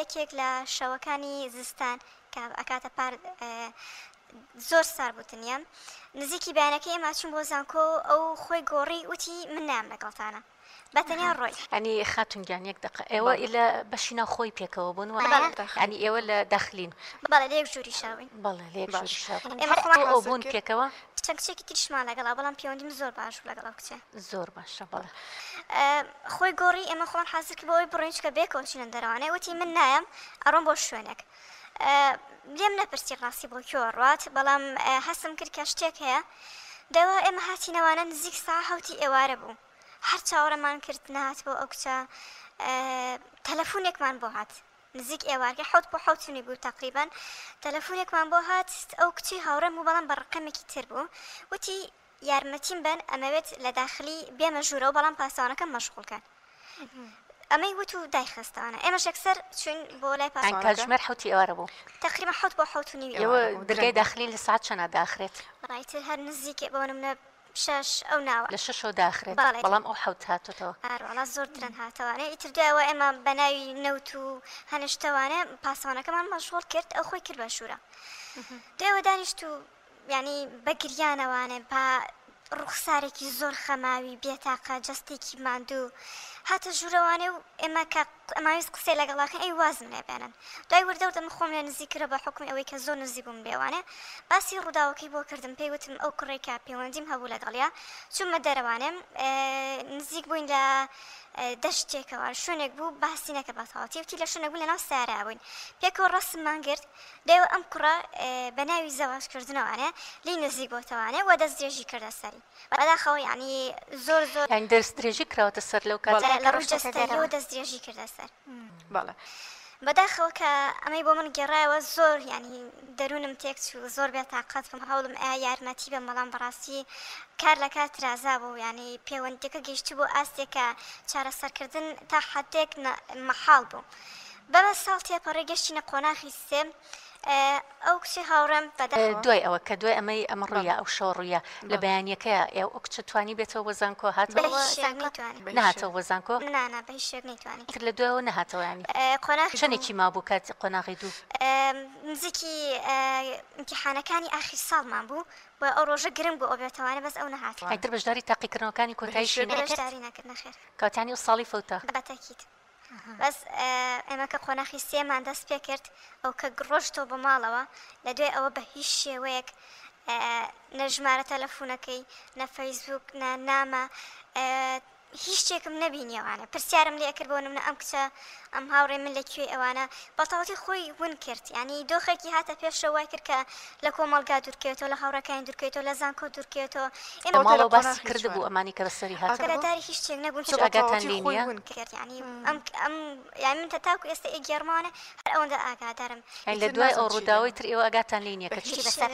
یەکێک لە شەوەکانی زستان کە ئەکاتە پار زۆر سار بوتنیە نزیکی بەیانەکەی ئێمە چوون بۆ زانکۆ ئەو خۆی گۆڕی وتی من نام لەگەڵتانە بەتەنیا ڕۆی ینی خاتونگیان یەک دقه ئێوە لە بەشی ناوخۆی پێکەوە بوون ینی ئێوە لە داخلین بەڵێ لە یەک ژووری شاوین بەڵێ لێک ئێمە بوون پێکەوە چەندکچێکی تریشمان لەگەڵا بەڵام پەیوەندیم زۆر باش لەگەڵا کچێ زۆر باشە بەڵێ خۆی گۆڕی ئێمە خۆن حازر کە بەوەی بڕۆین چکە بێکەوە چینە دەروانێ وتی من نایم ئەڕۆم بۆ شوێنێک لێم نەپرسی ڕاستی بۆ کێوە ڕات بەڵام هەستم کرد کە شتێک هەیە دەوە ئێمە هاتینەوانە نزیک سا هەوتی ئێوارە بوو هەر چاوەڕەمان کرد نهات بۆ ئەو کچە تەلەفۆنێکمان بۆ هات نزیک ئێوارگە حوت بۆ حوتنی بوو تقریبان تەلەفۆنێکمان بۆ هات ئەو کچی هاوڕێم بوو بەڵام بە ڕقەمێکی تر بوو وتی یارمەتیم بن ئەمەوێت لە داخلی بێمە ژوورە و بەڵام پاسەوانەکەم مەشغوڵکەن ئەمەی وت و دایخستانە ئێمە شەکسەر چوین بۆ لای پاسەوانەکەژمێر حوتی ئێوارە بوو تقریبا حوت بۆ حوتنی ئێوە دەرگای داخلی لە ساعت چەنە داخرێت ڕایتر هەر نزیکێ بۆ نمونە شش ئەو ناوە لە شەشەوە داخرێت بەڵام ئەو حوت هاتوتەوە ئەوڵا زۆر درەن هاتەوانێ ئیتر دوایەوە ئێمە بە ناوی نەوت و هەنیشتەوانێ پاسەوانەکەمان مەشغوڵ کرد ئەو خۆی کرد بە شوورە دوایەوە دانیشت و ینی بەگریانەوانێ با ڕوخسارێکی زۆر خەماوی بێتاقە جستێکی ماندوو هاتە ژوورەوانێ و ئێمە ئەماویست قسێ لەگەڵاکە ئەی وازم لێبێنن دوای وردەوتم خۆم لە نزیکرە بە حکومی ئەوەی کە زۆر نزیک بووم بێوانێ باسی ڕووداوەکەی بۆ کردم پێی وتم ئەو کوڕێکە پەیوەندیم هەبوو لەگەڵیا چوومە دەرەوانێم نزیک بووین لە دەشتێکەوە شوێنێک بوو باسی نەکە بەتەواوەتی وتی لە شوێنێک بوو لەناو سارا بووین پێکەوە ڕەسممان کرد دەیەوە ئەم کوڕە بە ناوی زەواجکردنەوەوانێ لی نزیک بۆتەوانێ و دەست درێژی کردە سەری بەداخەوە یعنی زۆر یعنی دەست درێژی کراوەتە سەر لەو کاتە لە ڕووجەستەریەوە دەست درێژی کردە سەر بەڵێ بەداخەوە کە ئەمەی بۆ من گێڕایەوە زۆر ینی دەروونم تێک و زۆر بێت تااقەت بم هەوڵم ئایا یارمەتی بە مەڵام بەڕاستی کار لە کات ترازا بوو ینی پەیوەندیەکە گەیشتی بۆ ئاستێکە چارەسەرکردن تا حدێک مەحاڵ بوو بەمە ساڵ تێپەڕێ گەشتینە قۆناغی سێم ئەو کچی هاوڕێم دوای ئەوە کە دوای ئەمەی ئەمە ڕوویە ئەو شەو ڕوویە لە بەیانیەکەی ئەو کچە توانی بێتەوە بە زانکۆ هاتەوە نهاتەوە بە زانکۆ نانە بە هیچ شێک نەیتوانی لە دوایەوە نەهاتەوە ینی قۆناغی چەندێکی مابوو کات قۆناغی دوو نزیکی ئیمتیحانەکانی ئاخری ساڵمان بوو بۆ ئەو ڕۆژە گرنگ بۆ ئەو بێتەوانە بەس ئەو نەهات ئەیتر بەشداری تاقیکردنەوەکانی کۆتاییشی بەشداری نەکرد نەخێر کاتانی و ساڵی فەوتە بەتەکیت بەس ئێمە کە قۆناغی سێمان دەست پێ کرد ئەو کە ڕۆژتەوە بە ماڵەوە لە دوای ئەوە بە هیچ شێوەیەک نە ژمارە تەلەفۆنەکەی نە فەیسبوک نە نامە هیچ شتێکم نەبینیەوانە پرسیارم لێ کرد بۆ نمونە ئەم کچە ئەم هاوڕێ من لەکوێ ئەوانە بەتەواوەتی خۆی ون کرد ینی دۆخێکی هاتە پێشەوە وای کرد کە لە کۆمەڵگا دوورکێتەوە لە هاوڕەکانی دوورکێتەوە لە زانکۆ دوورکێتەوە ئێمە ماڵەوە باسی کرد بوو ئەمانی کە بەسەری هاتە ئەگەداری هیچ شتێک نەبوون ئاگاتان لێ نییە ینی ئەم یانی من تاکو ئێستا ئێگەرمانە هەر ئەوەندە ئاگادارم لە دوای ئەو ڕووداوی تر ئێوە ئاگاتان لێ نییە کە چی بەسەر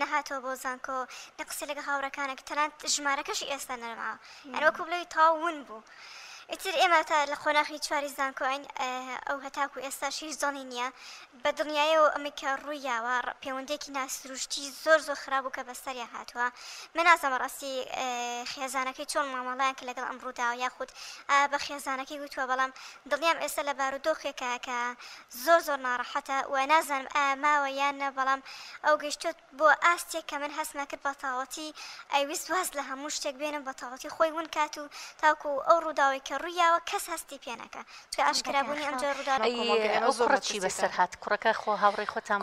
نەهاتەوە بۆ زانکۆ نە قسە لەگە هاوڕەکانێک تەنانەت ژمارەکەشی ئێستا نەرماوە یعنی وەکو بڵێی تاون بوو ئیتر ئێمە تا لە قۆناغی چواری زانکۆین ئەو هەتاکو ئێستاش هیچ دڵی نییە بە دڵنیایەوە ئەمە کە ڕوویاوە پەیوەندێکی ناسروشتی زۆر زۆر خراپ و کە بەسەریا هاتووە من نازانم ڕاستی خێزانەکەی چۆن مامەڵەیان کە لەگەڵ ئەم ڕووداوە یاخود بە خێزانەکەی وتووە بەڵام دڵنیام ئێستا لە بارودۆخێکە کە زۆر زۆر ناڕەحەتە و نازانم ئاماوە یان نە بەڵام ئەو گەیشتوت بۆ ئاستێک کە من هەستما کرد بە تاوەتی ئەیویست واز لە هەموو شتێک بێنم بە تاوەتی خۆی ون کات و تاکو ئەو ڕووداوی کە ڕوویاوە کەس هەستی پێ نەکە چکە ئاشکرابوونی ئەمجا ڕووداوە کوڕەکی بەسەر هات کوڕەکە خۆ هاوڕێی خۆتان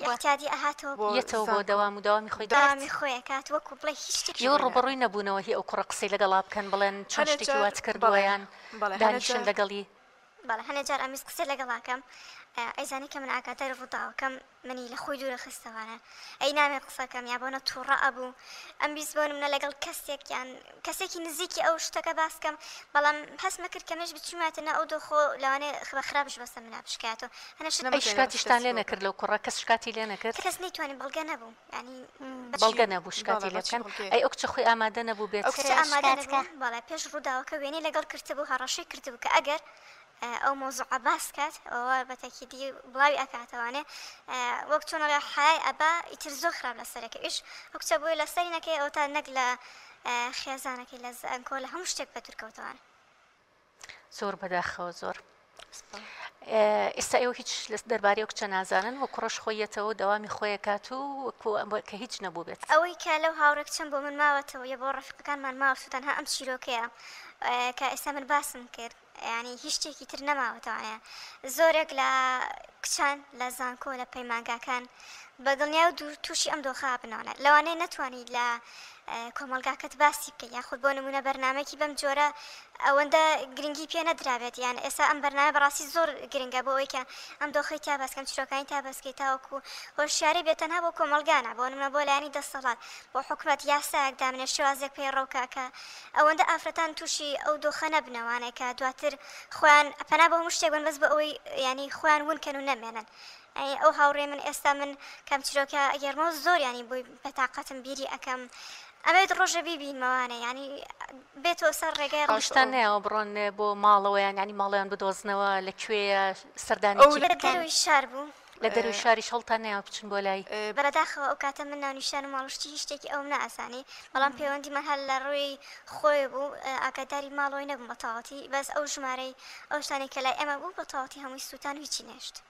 احتیاجی ئاهاتەوە یەتەوە بۆ دەوام و داوامی خۆی داوامی خۆی کات وەکو بڵێ هیچ شتێکی یۆ ڕوبەڕووی نەبوونەوە هی ئەو کوڕە قسەی لەگەڵا بکەن بڵێن چۆن شتێکی وات کردووەیان دانیشن لەگەڵی بەڵێ هەنێ جار ئەمیز قسەی لەگەڵاکەم ئەیزانی کە من ئاگاداری ڕووداوەکەم منی لە خۆی دوورە خستەوانە ئەی نامێ قسەکەم یا بۆنە تووڕە ئەبوو ئەم بیست بۆ نمونە لەگەڵ کەسێک یان کەسێکی نزیکی ئەو شتەکە باسکەم بەڵام هەستمە کرد کە مێش بچووماتەنە ئەو دۆخۆ لەوانێ بە خراپش بەسە منە بشکاتەوە هەنە شکاتیشتان لێ نەکرد لەو کوڕە کەس شکاتی لێ نەکرد کەس نەیتوانێت بەڵگە نەبوو ینی بەڵگە نەبوو شکاتی لێ بکەن ئەی ئەو کچە خۆی ئامادە نەبوو بێت ئامادە نەبوو بەڵێ پێش ڕووداوەکە وێنەی لەگەڵ کردبوو هەڕەشەی کردبوو کە ئەگەر ئەو مۆزوع باس کات ئەوە بەتەکیدی بڵاوی ئەکاتەوانێ وەک چۆن لە حای ئەبا ئیتر زۆر خراپ لەسەرەکە ئیش ئەو کچە بووی لەسەری نەکەی ئەو تا نەک لە خێزانەکەی لە زانکۆ لە هەموو شتێک بە دوورکەوتەوانە زۆر بەداخەوە زۆر ئێستا ئێوە هیچ لەس دەربارەی ئەو کچە نازانن و کوڕەش خۆیەتەوە دەوامی خۆیەکات و کە هیچ نەبوو بێت ئەوەی کە لەو هاوڕێک چەند بۆ من ماوەتەوە یە بۆ ڕەفیقەکانمان ماوە سووتەنها ئەم چیرۆکەیە کە ئێستا من باسم کرد ینی هیچ شتێکی تر نەماوەتەوانەیە زۆرێک لە کچان لە زانکۆ لە پەیمانگاکان بە دڵنیا و تووشی ئەم دۆخە بنەوەە لەوانەیە نەتوانیت لە کۆمەلگاکەت باسی بکەیت یاخود بۆ نمونە بەرنمێکی بەم جۆرە ئەوەندە گرنگی پێ نەدرابێت یان ئێستا ئەم بەرنامە بەڕاستی زۆر گرنگە بۆ ئەوەی کە ئەم دۆخەی تا باسکەم چیرۆکانی تا بەسکەی تاوەکو هۆشیاری بێتەنها بۆ کۆمەلگانە بۆ نمونە بۆ لایانی دەسەڵات بۆ حکومەت یاسایەک دامنێ شێوازێک پێی ڕەوکاکە ئەوەندە ئافرەتان تووشی ئەو دۆخە نەبنەوانێک کە دواتر خۆیان پەنا بە هەموو شتێک بن بەس بە ئەوەی ینی خۆیان ونکەن و نەمێنن ئەو هاوڕێ من ئێستا من کەم چیرۆکە گەرمەوە زۆر ینی بۆی بەتاقەتم بیری ئەەکەم ئەمەوێت ڕۆژە بیبینمەوانە ینی بێتەوە سەر ڕێگای ڕۆشتان نەوە بڕۆن بۆ ماڵەوەیان ینی ماڵیان بدۆزنەوە لەکوێیە سەردانی دەروی شار بوو لە دەروی شاری شەڵتان ناوە بچن بۆ لای بەرەداخەوە ئەو کاتە من ناونیشان و ماڵشتی شتێکی ئەوم نەئاسانی بەڵام پەیوەندی من هەر لە ڕووی خۆی بوو ئاگاداری ماڵەوەی نەبوو بەتەواوەتی بەس ئەو ژمارەی ئەو شتانی کە لای ئێمە بوو بەتەواوەتی هەمووی سووتان و هیچی نێشت